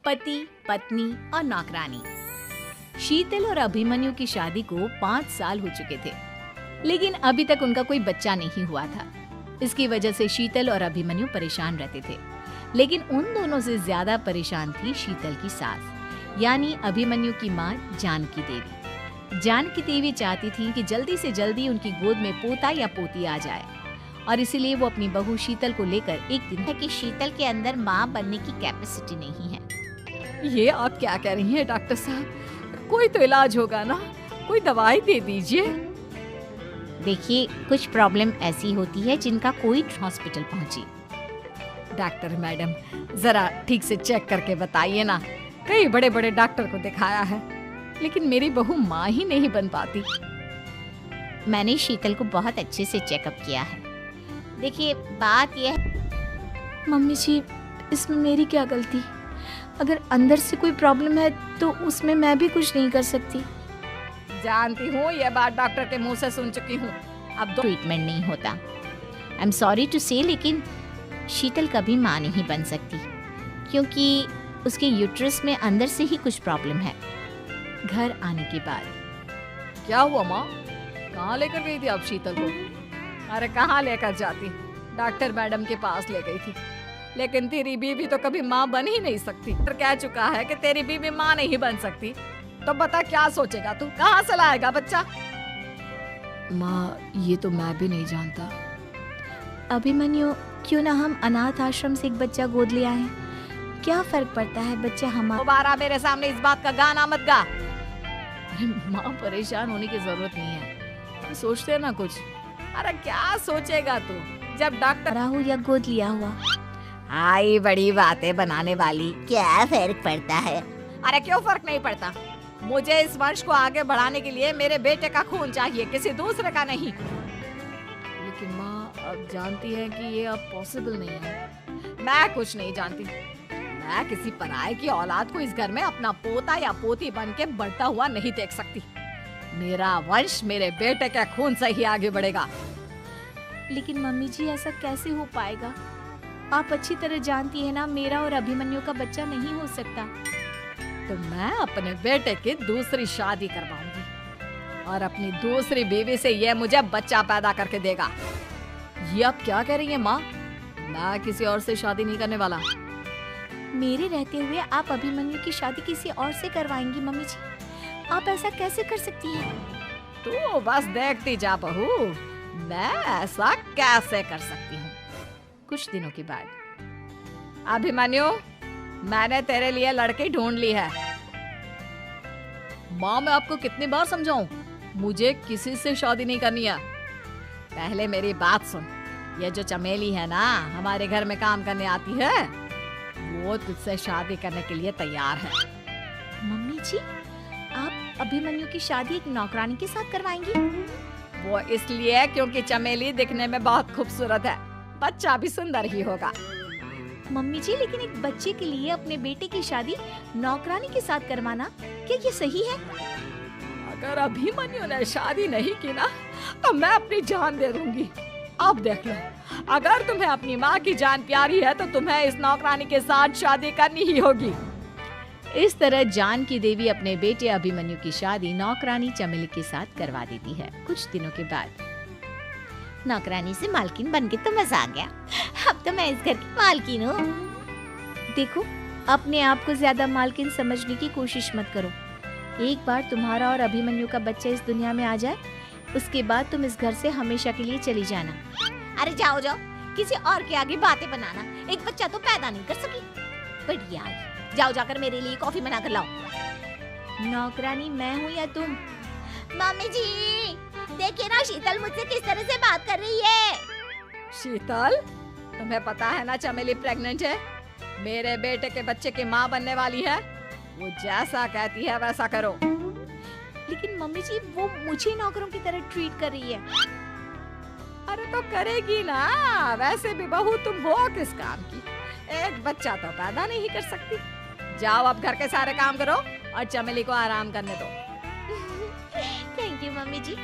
पति, पत्नी और नौकरानी। शीतल और अभिमन्यु की शादी को 5 साल हो चुके थे, लेकिन अभी तक उनका कोई बच्चा नहीं हुआ था। इसकी वजह से शीतल और अभिमन्यु परेशान रहते थे, लेकिन उन दोनों से ज्यादा परेशान थी शीतल की सास, यानी अभिमन्यु की माँ जानकी देवी। जानकी देवी चाहती थी कि जल्दी से जल्दी उनकी गोद में पोता या पोती आ जाए, और इसीलिए वो अपनी बहू शीतल को लेकर एक दिन है कि शीतल के अंदर माँ बनने की कैपेसिटी नहीं है। ये आप क्या कह रही हैं डॉक्टर साहब? कोई तो इलाज होगा ना, कोई दवाई दे दीजिए। देखिए, कुछ प्रॉब्लम ऐसी होती है जिनका कोई हॉस्पिटल पहुंची। डॉक्टर मैडम, जरा ठीक से चेक करके बताइए ना। कई बड़े बड़े डॉक्टर को दिखाया है, लेकिन मेरी बहू माँ ही नहीं बन पाती। मैंने शीतल को बहुत अच्छे से चेकअप किया है। देखिए, बात यह है। मम्मी जी, इसमें मेरी क्या गलती? अगर अंदर से कोई प्रॉब्लम है तो उसमें मैं भी कुछ नहीं कर सकती। जानती हूँ, ये बात डॉक्टर के मुंह से सुन चुकी हूँ। अब ट्रीटमेंट नहीं होता। आई एम सॉरी टू से, लेकिन शीतल कभी माँ नहीं बन सकती, क्योंकि उसके यूट्रस में अंदर से ही कुछ प्रॉब्लम है। घर आने के बाद क्या हुआ माँ? कहाँ लेकर गई थी आप शीतल को? अरे कहाँ लेकर जाती, डॉक्टर मैडम के पास ले गई थी। लेकिन तेरी बीवी तो कभी माँ बन ही नहीं सकती। डॉक्टर कह चुका है कि तेरी बीवी माँ नहीं बन सकती, तो बता क्या सोचेगा तू? कहाँ से लाएगा बच्चा? माँ, ये तो मैं भी नहीं जानता। अभिमन्यु, क्यों ना हम अनाथ आश्रम से एक बच्चा गोद ले आए? क्या फर्क पड़ता है, बच्चा हमारा। दोबारा मेरे सामने इस बात का गाना मत गा। अरे माँ, परेशान होने की जरूरत नहीं है, सोचते हैं ना कुछ। अरे क्या सोचेगा तू जब डॉक्टर हो या गोद लिया हुआ? आई बड़ी बातें बनाने वाली। क्या फर्क पड़ता है? अरे क्यों फर्क नहीं पड़ता? मुझे इस वंश को आगे बढ़ाने के लिए मेरे बेटे का खून चाहिए, किसी दूसरे का नहीं। लेकिन माँ, अब जानती है कि ये अब पॉसिबल नहीं है। मैं कुछ नहीं जानती। मैं किसी पराये की औलाद को इस घर में अपना पोता या पोती बन के बढ़ता हुआ नहीं देख सकती। मेरा वंश मेरे बेटे के खून से ही आगे बढ़ेगा। लेकिन मम्मी जी, ऐसा कैसे हो पाएगा? आप अच्छी तरह जानती है ना, मेरा और अभिमन्यु का बच्चा नहीं हो सकता। तो मैं अपने बेटे की दूसरी शादी करवाऊंगी और अपनी दूसरी बीवी से ये मुझे बच्चा पैदा करके देगा। ये आप क्या कह रही हैं माँ? मैं किसी और से शादी नहीं करने वाला। मेरे रहते हुए आप अभिमन्यु की शादी किसी और से करवाएंगी? मम्मी जी, आप ऐसा कैसे कर सकती हैं? तू बस देखती जा बहू, मैं ऐसा कैसे कर सकती हूँ। कुछ दिनों के बाद, अभिमन्यु, मैंने तेरे लिए लड़की ढूंढ ली है। माँ, मैं आपको कितनी बार समझाऊं, मुझे किसी से शादी नहीं करनी है। पहले मेरी बात सुन। ये जो चमेली है ना, हमारे घर में काम करने आती है, वो तुझसे शादी करने के लिए तैयार है। मम्मी जी, आप अभिमन्यु की शादी एक नौकरानी के साथ करवाएंगी? वो इसलिए क्योंकि चमेली दिखने में बहुत खूबसूरत है, बच्चा भी सुंदर ही होगा। मम्मी जी, लेकिन एक बच्चे के लिए अपने बेटे की शादी नौकरानी के साथ करवाना, क्या ये सही है? अगर अभिमन्यु ने शादी नहीं की ना, तो मैं अपनी जान दे दूंगी। अब देख लो, अगर तुम्हें अपनी माँ की जान प्यारी है तो तुम्हें इस नौकरानी के साथ शादी करनी ही होगी। इस तरह जानकी देवी अपने बेटे अभिमन्यु की शादी नौकरानी चमेली के साथ करवा देती है। कुछ दिनों के बाद, नौकरानी से मालकिन बन के तो मजा आ गया। अब तो मैं इस घर की मालकिन हूँ। देखो, अपने आप को ज्यादा मालकिन समझने की कोशिश मत करो। एक बार तुम्हारा और अभिमन्यु का बच्चा इस दुनिया में आ जाए, उसके बाद तुम इस घर से हमेशा के लिए चली जाना। अरे जाओ जाओ, किसी और के आगे बातें बनाना। एक बच्चा तो पैदा नहीं कर सकी, बट यार, जाओ जाकर मेरे लिए कॉफी बना कर लाओ। नौकरानी मैं हूँ या तुम? मम्मी जी, देखिए ना शीतल मुझसे किस तरह से बात कर रही है। शीतल, तुम्हें पता है ना चमेली प्रेग्नेंट है, मेरे बेटे के बच्चे की माँ बनने वाली है। वो जैसा कहती है वैसा करो। लेकिन मम्मी जी, वो मुझे नौकरों की तरह ट्रीट कर रही है। अरे तो करेगी ना, वैसे भी बहू तुम हो किस काम की? एक बच्चा तो पैदा नहीं कर सकती। जाओ अब घर के सारे काम करो और चमेली को आराम करने दो। थैंक यू मम्मी जी,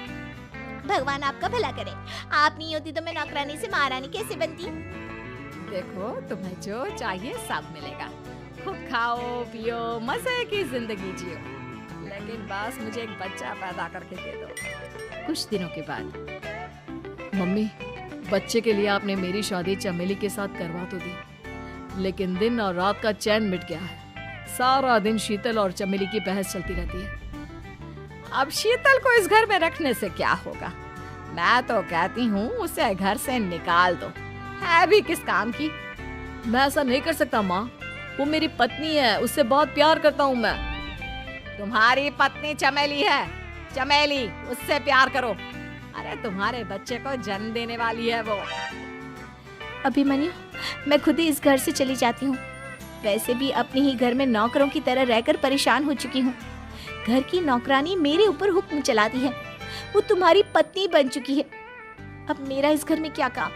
भगवान आपका भला करे। आप नहीं होती तो मैं नौकरानी से महारानी कैसे बनती? देखो, तुम्हें जो चाहिए सब मिलेगा। खूब खाओ पियो मजे की जिंदगी जियो, लेकिन बस मुझे एक बच्चा पैदा करके दे दो। कुछ दिनों के बाद, मम्मी, बच्चे के लिए आपने मेरी शादी चमेली के साथ करवा तो दी, लेकिन दिन और रात का चैन मिट गया है। सारा दिन शीतल और चमेली की बहस चलती रहती है। अब शीतल को इस घर में रखने से क्या होगा? मैं तो कहती हूँ उसे घर से निकाल दो, है भी किस काम की। मैं ऐसा नहीं कर सकता माँ, वो मेरी पत्नी है, उससे बहुत प्यार करता हूँ मैं। तुम्हारी पत्नी चमेली है, चमेली, उससे प्यार करो। अरे तुम्हारे बच्चे को जन्म देने वाली है वो। अभिमन्यु, मैं खुद ही इस घर से चली जाती हूँ। वैसे भी अपने ही घर में नौकरों की तरह रहकर परेशान हो चुकी हूँ। घर की नौकरानी मेरे ऊपर हुक्म चलाती है, वो तुम्हारी पत्नी बन चुकी है। अब मेरा इस घर में क्या काम?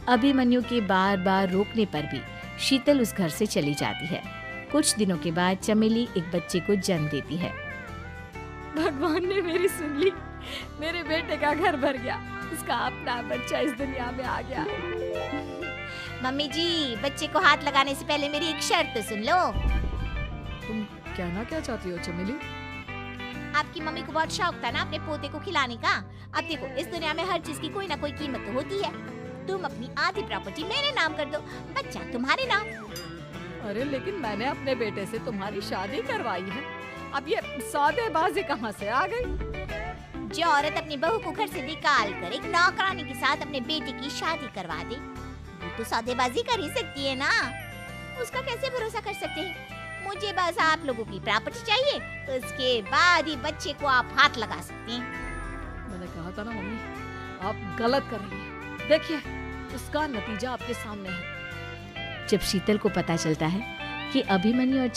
अभिमन्यु के बार बार रोकने पर भी शीतल उस घर से चली जाती है। कुछ दिनों के बाद चमेली एक बच्चे को जन्म देती है। भगवान ने मेरी सुन ली, मेरे बेटे का घर भर गया, उसका अपना बच्चा इस दुनिया में आ गया। मम्मी जी, बच्चे को हाथ लगाने से पहले मेरी एक शर्त तो सुन लो। तुम कहना क्या चाहती हो चमेली? आपकी मम्मी को बहुत शौक था ना अपने पोते को खिलाने का। अब देखो, इस दुनिया में हर चीज की कोई ना कोई कीमत तो होती है। तुम अपनी आधी प्रॉपर्टी मेरे नाम कर दो, बच्चा तुम्हारे नाम। अरे लेकिन मैंने अपने बेटे से तुम्हारी शादी करवाई है, अब ये सौदेबाजी कहाँ से आ गई? जो औरत अपनी बहू को घर से निकाल कर एक नौकरानी के साथ अपने बेटे की शादी करवा दे, वो तो सौदेबाजी कर ही सकती है ना। उसका कैसे भरोसा कर सकते हैं? मुझे बस आप लोगों की प्रॉपर्टी चाहिए, उसके बाद ही बच्चे को आप हाथ लगा सकते हैं। मैंने कहा था ना मम्मी, आप गलत कर रही हैं। देखिए, उसका नतीजा आपके सामने है। जब शीतल को पता चलता है कि अभिमन्यु और